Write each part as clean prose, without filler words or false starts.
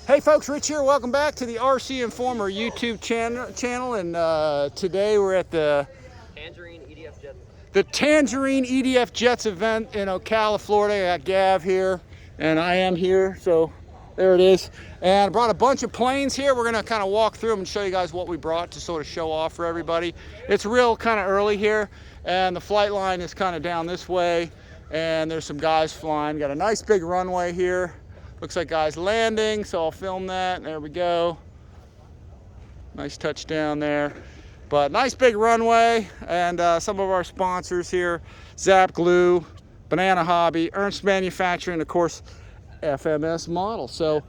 Hey folks, Rich here. Welcome back to the RCINFORMER YouTube channel, and today we're at the Tangerene EDF Jets. The Tangerene EDF Jets event in Ocala, Florida. I got Gav here, and I am here, so there it is. And I brought a bunch of planes here. We're gonna kind of walk through them and show you guys what we brought to sort of show off for everybody. It's real kind of early here, and the flight line is kind of down this way, and there's some guys flying. Got a nice big runway here. Looks like guys landing, so I'll film that. There we go. Nice touchdown there. But nice big runway, and some of our sponsors here, Zap Glue, Banana Hobby, Ernst Manufacturing, of course, FMS Model. So,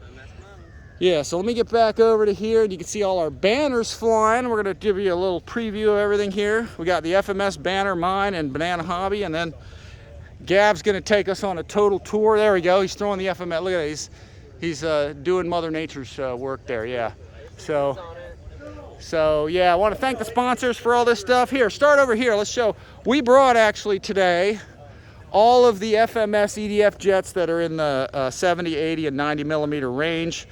yeah, so let me get back over to here, and you can see all our banners flying. We're gonna give you a little preview of everything here. We got the FMS banner, mine, and Banana Hobby, and then Gav's gonna take us on a total tour. There we go. He's throwing the FMS. Look at that. He's doing Mother Nature's work there. Yeah. So yeah, I want to thank the sponsors for all this stuff. Here, start over here. Let's show. We brought actually today all of the FMS EDF jets that are in the 70, 80, and 90 millimeter range,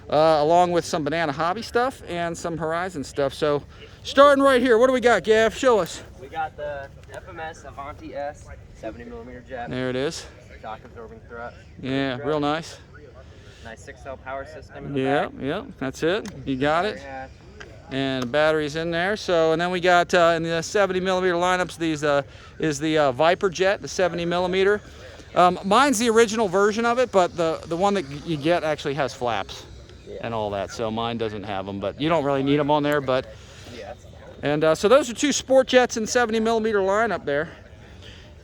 along with some Banana Hobby stuff and some Horizon stuff. So starting right here, what do we got, Gav? Show us. We got the FMS Avanti S 70 millimeter jet. There it is. Shock absorbing threat. Yeah, real nice. Nice 6-cell power system in the back. Yeah, that's it. You got it. And batteries in there. So, and then we got in the 70 millimeter lineups, these is the Viper jet, the 70 millimeter. Mine's the original version of it, but the one that you get actually has flaps and all that. So mine doesn't have them, but you don't really need them on there. But and so those are two sport jets in 70 millimeter lineup there.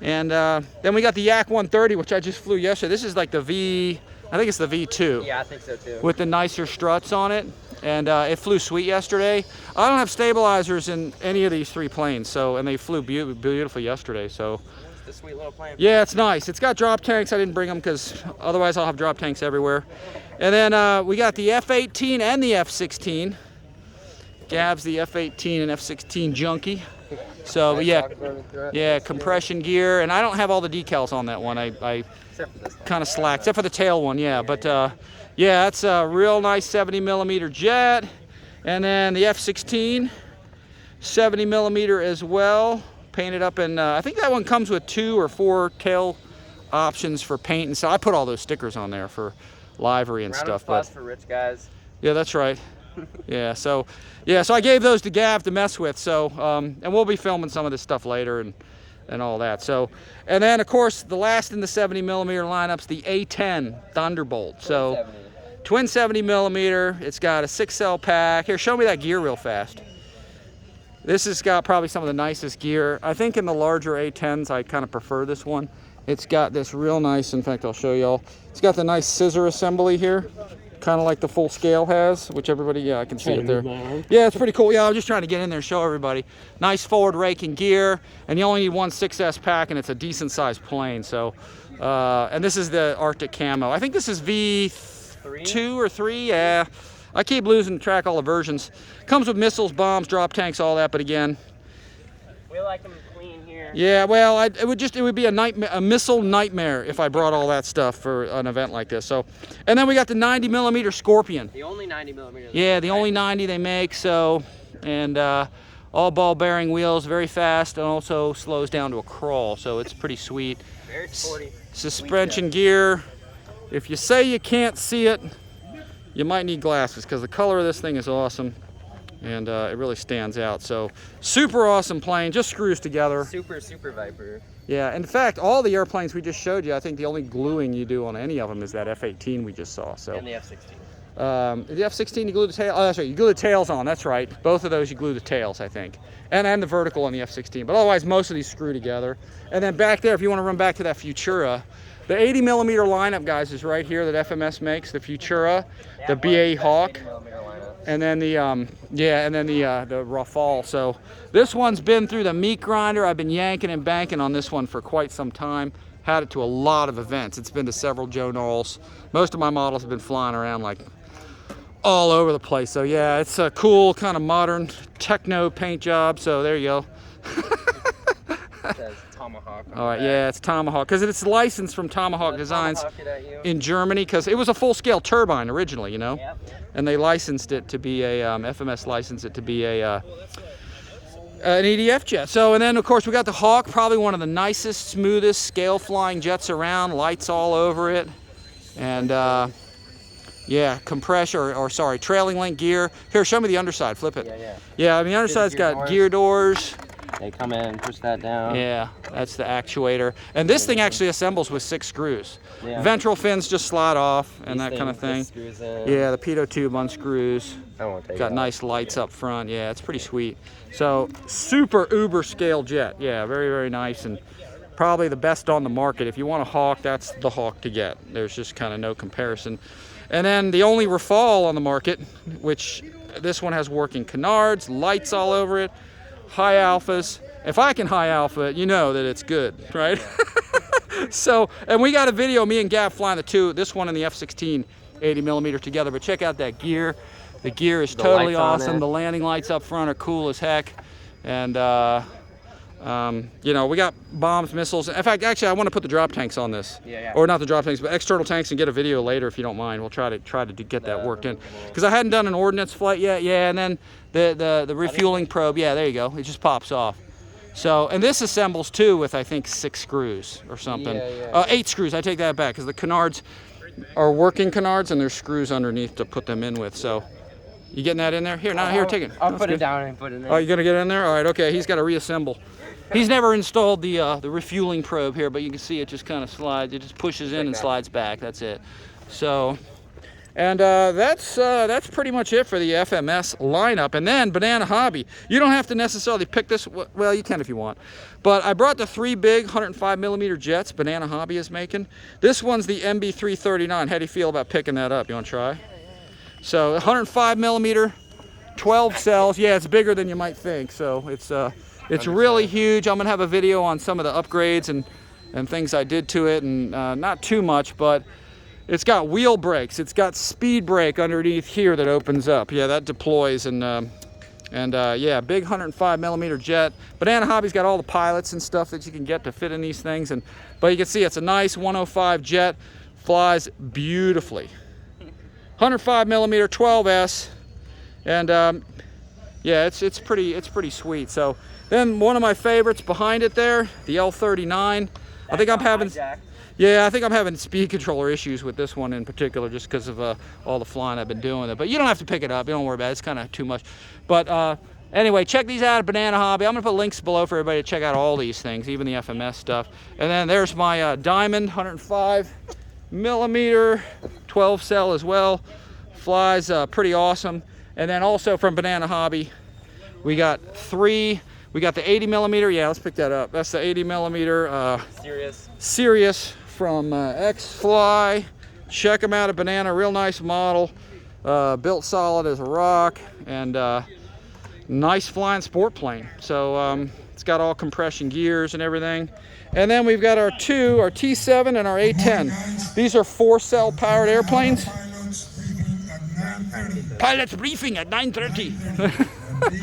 And then we got the Yak 130, which I just flew yesterday. This is like the V, I think it's the V2. Yeah, I think so too. With the nicer struts on it. And it flew sweet yesterday. I don't have stabilizers in any of these three planes, so, and they flew beautifully yesterday. So it's a sweet little plane. Yeah, it's nice. It's got drop tanks. I didn't bring them because otherwise I'll have drop tanks everywhere. And then we got the F-18 and the F-16. Gav's the F-18 and F-16 junkie. So yeah, compression gear, and I don't have all the decals on that one. I kind of slacked, except for the tail one. Yeah, but yeah, it's a real nice 70 millimeter jet. And then the F-16, 70 millimeter as well, painted up in. I think that one comes with 2 or 4 tail options for paint, and so I put all those stickers on there for livery and Round stuff. Of applause for rich guys. Yeah, that's right. So I gave those to Gav to mess with. So and we'll be filming some of this stuff later and all that. So, and then of course the last in the 70 millimeter lineups, the A10 Thunderbolt. So twin 70 millimeter. It's got a 6-cell pack. Here, show me that gear real fast. This has got probably some of the nicest gear. I think in the larger A10s, I kind of prefer this one. It's got this real nice. In fact, I'll show y'all. It's got the nice scissor assembly here. Kind of like the full scale has, which everybody, yeah, I can see it there. Yeah, it's pretty cool. Yeah, I was just trying to get in there and show everybody. Nice forward raking gear, and you only need one 6S pack, and it's a decent sized plane. So, and this is the Arctic Camo. I think this is V2 or 3. Yeah, I keep losing track of all the versions. Comes with missiles, bombs, drop tanks, all that. But again, we like them clean here. Yeah, well, it would be a missile nightmare if I brought all that stuff for an event like this. So, and then we got the 90 millimeter Scorpion. The only 90 millimeter. Yeah, the only 90 they make. So, and all ball bearing wheels, very fast, and also slows down to a crawl. So it's pretty sweet. Very sporty. Suspension gear. If you say you can't see it, you might need glasses because the color of this thing is awesome. And it really stands out. So super awesome plane, just screws together. Super Viper. Yeah, in fact, all the airplanes we just showed you, I think the only gluing you do on any of them is that F-18 we just saw. So. And the F-16. The F-16 you glue the tail. Oh, that's right. You glue the tails on. That's right. Both of those you glue the tails, I think, and the vertical on the F-16. But otherwise, most of these screw together. And then back there, if you want to run back to that Futura, the 80 millimeter lineup, guys, is right here that FMS makes. The Futura, the BAE Hawk. And then the the Rafale. So this one's been through the meat grinder. I've been yanking and banking on this one for quite some time. Had it to a lot of events. It's been to several Joe Knowles. Most of my models have been flying around like all over the place. So yeah, it's a cool kind of modern techno paint job. So there you go. Tomahawk. All right, yeah, it's Tomahawk because it's licensed from Tomahawk Designs in Germany because it was a full-scale turbine originally, you know, and they licensed it to be a FMS licensed it to be a an EDF jet. So, and then of course we got the Hawk, probably one of the nicest, smoothest scale flying jets around. Lights all over it, and yeah, compression or sorry, trailing link gear. Here, show me the underside. Flip it. Yeah. I mean, the underside's got gear doors. They come in and push that down. Yeah, that's the actuator. And this thing actually assembles with 6 screws. Ventral fins just slide off and that kind of thing. Yeah, the pitot tube unscrews. Got nice lights up front. Yeah, it's pretty sweet. So, super uber scale jet. Yeah, very, very nice and probably the best on the market. If you want a Hawk, that's the Hawk to get. There's just kind of no comparison. And then the only Rafale on the market, which this one has working canards, lights all over it, high alphas. If I can high alpha it, you know that it's good, right? So, and we got a video, me and Gav flying the two, this one and the F-16 80mm together, but check out that gear. The gear is totally awesome. The landing lights up front are cool as heck. And, you know, we got bombs, missiles. In fact, actually, I want to put the drop tanks on this. Or not the drop tanks, but external tanks, and get a video later if you don't mind. We'll try to get that worked in. Because I hadn't done an ordnance flight yet. Yeah, and then the refueling probe. Yeah, there you go. It just pops off. So, and this assembles too with I think 6 screws or something. 8 screws. I take that back because the canards are working canards and there's screws underneath to put them in with. So, you getting that in there? Here, now here, take it. I'll put it down and put it in there. Oh, you gonna get in there? All right, okay. He's got to reassemble. He's never installed the refueling probe here, but you can see it just kind of slides. It just pushes in and slides back. That's it. So, and that's pretty much it for the FMS lineup. And then Banana Hobby. You don't have to necessarily pick this. Well, you can if you want. But I brought the 3 big 105mm jets Banana Hobby is making. This one's the MB339. How do you feel about picking that up? You want to try? So 105mm, 12 cells. Yeah, it's bigger than you might think. So it's really huge. I'm gonna have a video on some of the upgrades and things I did to it, and not too much, but it's got wheel brakes. It's got speed brake underneath here that opens up. Yeah, that deploys and yeah, big 105mm jet. Banana Hobby's got all the pilots and stuff that you can get to fit in these things, but you can see it's a nice 105 jet, flies beautifully. 105mm 12S, and yeah, it's pretty sweet. So then one of my favorites behind it there, the L39. I think I'm having speed controller issues with this one in particular, just because of all the flying I've been doing with it. But you don't have to pick it up. You don't worry about it. It's kind of too much. But anyway, check these out at Banana Hobby. I'm gonna put links below for everybody to check out all these things, even the FMS stuff. And then there's my Diamond 105mm 12 cell as well. Flies pretty awesome. And then also from Banana Hobby, we got 3. We got the 80mm. Yeah, let's pick that up. That's the 80mm Sirius from X-Fly. Check them out at Banana. Real nice model. Built solid as a rock, and nice flying sport plane. So it's got all compression gears and everything. And then we've got our T7 and our A10. These are 4-cell powered airplanes. Pilot's briefing at 9:30.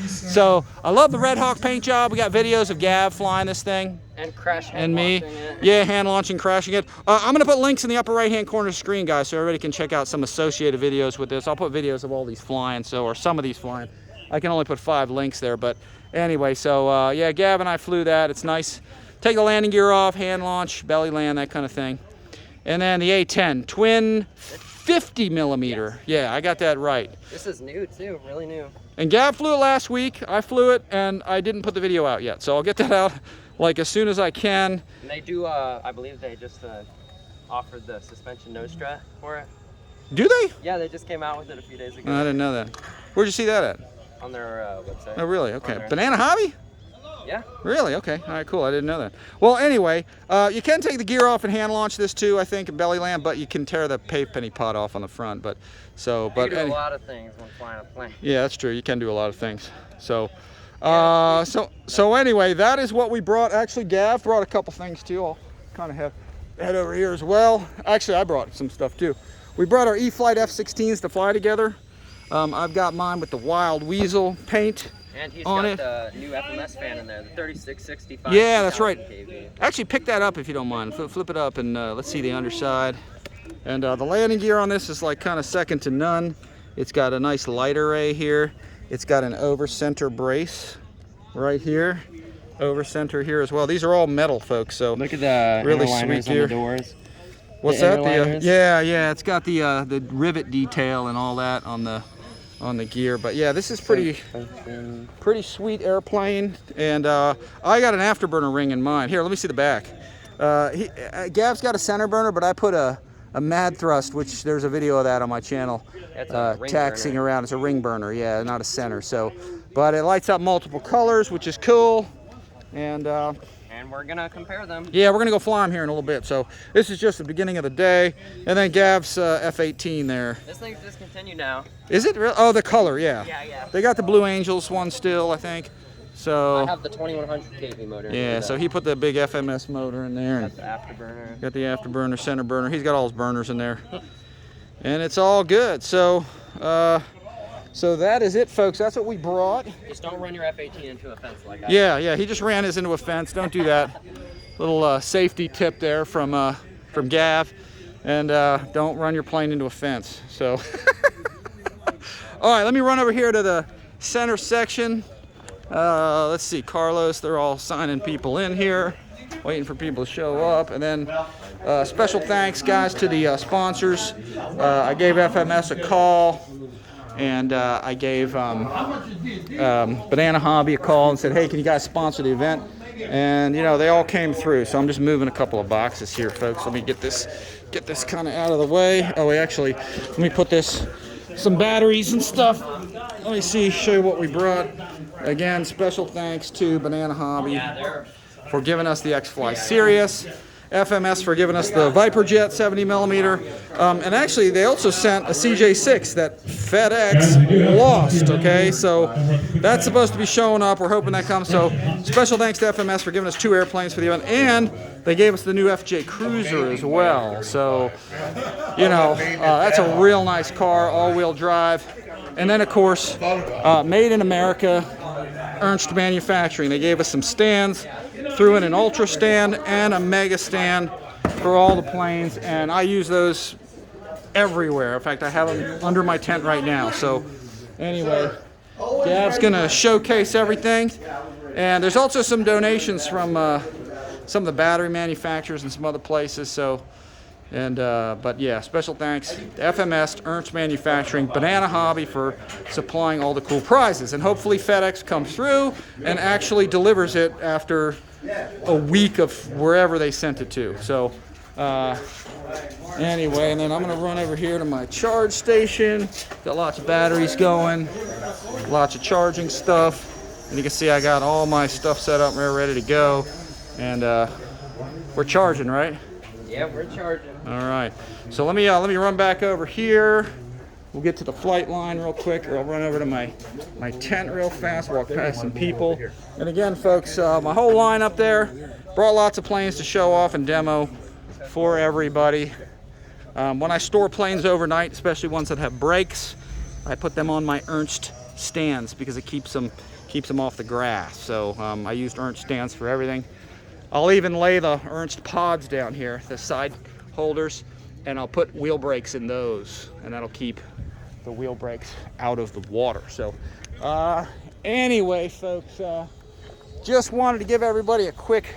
So I love the Red Hawk paint job. We got videos of Gav flying this thing. And crashing and me. Yeah, hand launching, crashing it. I'm gonna put links in the upper right hand corner of the screen, guys, so everybody can check out some associated videos with this. I'll put videos of all these flying, or some of these flying. I can only put 5 links there, but anyway, so yeah, Gav and I flew that. It's nice. Take the landing gear off, hand launch, belly land, that kind of thing. And then the A10, twin 50mm. Yeah, I got that right. This is new too, really new. And Gav flew it last week. I flew it, and I didn't put the video out yet, so I'll get that out like as soon as I can. And they do, I believe they just offered the suspension nose strut for it. Do they? Yeah, they just came out with it a few days ago. I didn't know that. Where'd you see that at? On their website. Oh, really? Okay. Banana Hobby? Yeah. Really? Okay. All right, cool. I didn't know that. Well, anyway, you can take the gear off and hand launch this too, I think, in belly land, but you can tear the penny pot off on the front. But you can do a lot of things when flying a plane. Yeah, that's true. You can do a lot of things. So, so anyway, that is what we brought. Actually, Gav brought a couple things too. I'll kind of head over here as well. Actually, I brought some stuff too. We brought our E-Flight F-16s to fly together. I've got mine with the Wild Weasel paint. And he's on got it. the new FMS fan in there, the 3665. Yeah, that's right. 2000 kV. Actually, pick that up if you don't mind. Flip it up and let's see the underside. And the landing gear on this is like kind of second to none. It's got a nice light array here. It's got an over center brace right here. Over center here as well. These are all metal, folks. So Look at the really interliners sweet on gear. the doors. What's The that? interliners? Yeah. It's got the rivet detail and all that on the gear. But yeah, this is pretty sweet airplane. And I got an afterburner ring in mine. Here, let me see the back. Gav's got a center burner, but I put a mad thrust, which there's a video of that on my channel. That's a ring taxing burner. around. It's a ring burner, yeah, not a center. So, but it lights up multiple colors, which is cool. And we're gonna compare them. yeah, we're gonna go fly them here in a little bit. So this is just the beginning of the day. And then Gav's F-18 there. This thing's discontinued now. Is it real? Oh, the color, yeah. Yeah. They got the Blue Angels one still, I think. So I have the 2100 kV motor. yeah, so he put the big FMS motor in there. Got the afterburner. Got the afterburner, center burner. He's got all his burners in there. And it's all good. So so that is it, folks. That's what we brought. Just don't run your F-18 into a fence like that. Yeah, he just ran his into a fence. Don't do that. Little safety tip there from Gav. And don't run your plane into a fence. So all right, let me run over here to the center section. Let's see, Carlos, they're all signing people in here, waiting for people to show up. And then special thanks, guys, to the sponsors. I gave FMS a call, and I gave Banana Hobby a call and said, hey, can you guys sponsor the event? And you know, they all came through. So I'm just moving a couple of boxes here, folks. Let me get this kind of out of the way. Oh, wait, actually, let me put some batteries and stuff. Let me show you what we brought. Again, special thanks to Banana Hobby for giving us the X-Fly Sirius, FMS for giving us the Viper Jet 70mm, and actually they also sent a CJ6 that FedEx lost, okay? So that's supposed to be showing up. We're hoping that comes. So special thanks to FMS for giving us 2 airplanes for the event, and they gave us the new FJ Cruiser as well. So, you know, that's a real nice car, all-wheel drive. And then, of course, made in America, Ernst Manufacturing. They gave us some stands, threw in an Ultra stand and a Mega stand for all the planes, and I use those everywhere. In fact, I have them under my tent right now. So, anyway, Gav's gonna showcase everything, and there's also some donations from some of the battery manufacturers and some other places. So. And but yeah, special thanks to FMS, Ernst Manufacturing, Banana Hobby for supplying all the cool prizes. And hopefully FedEx comes through and actually delivers it after a week of wherever they sent it to. So anyway, and then I'm gonna run over here to my charge station. Got lots of batteries going, lots of charging stuff. And you can see I got all my stuff set up and ready to go. And we're charging, right? Yeah, we're charging. All right, so let me run back over here. We'll get to the flight line real quick, or I'll run over to my tent real fast, walk past some people. And again, folks, my whole line up there, brought lots of planes to show off and demo for everybody. When I store planes overnight, especially ones that have brakes, I put them on my Ernst stands because it keeps them off the grass. So I used Ernst stands for everything. I'll even lay the Ernst pods down here, the side holders, and I'll put wheel brakes in those, and that'll keep the wheel brakes out of the water. So anyway, folks, just wanted to give everybody a quick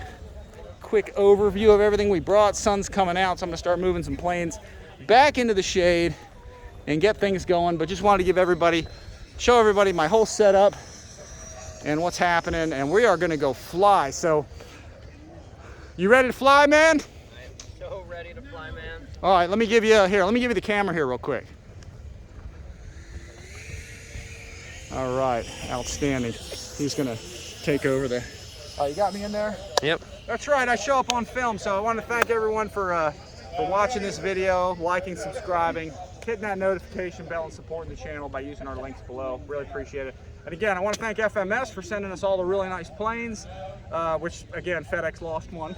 overview of everything we brought. Sun's coming out, so I'm gonna start moving some planes back into the shade and get things going. But just wanted to show everybody my whole setup and what's happening, and we are gonna go fly. So you ready to fly, man? I'm so ready to fly, man. All right, let me give you the camera here real quick. All right, outstanding. He's gonna take over there. Oh, you got me in there? Yep. That's right, I show up on film, so I want to thank everyone for watching this video, liking, subscribing, hitting that notification bell, and supporting the channel by using our links below. Really appreciate it. And again, I want to thank FMS for sending us all the really nice planes, which, again, FedEx lost one.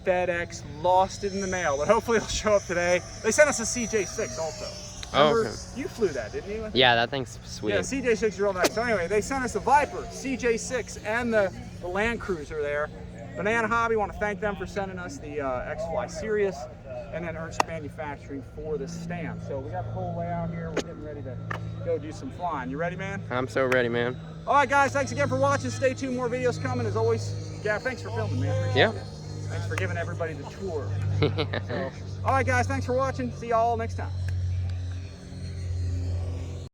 FedEx lost it in the mail, but hopefully it'll show up today. They sent us a CJ6 also. Oh, Remember, okay. you flew that, didn't you? Yeah, that thing's sweet. Yeah, CJ6 is real nice. So anyway, they sent us the Viper, CJ6, and the Land Cruiser there. Banana Hobby, want to thank them for sending us the X-Fly Sirius, and then Ernst Manufacturing for the stand. So we got the whole layout here. We're getting ready to go do some flying. You ready, man? I'm so ready, man. All right, guys, thanks again for watching. Stay tuned, more videos coming. As always, Gav, thanks for filming, man. Appreciate Yeah. it. Thanks for giving everybody the tour. So, all right, guys, thanks for watching. See y'all next time.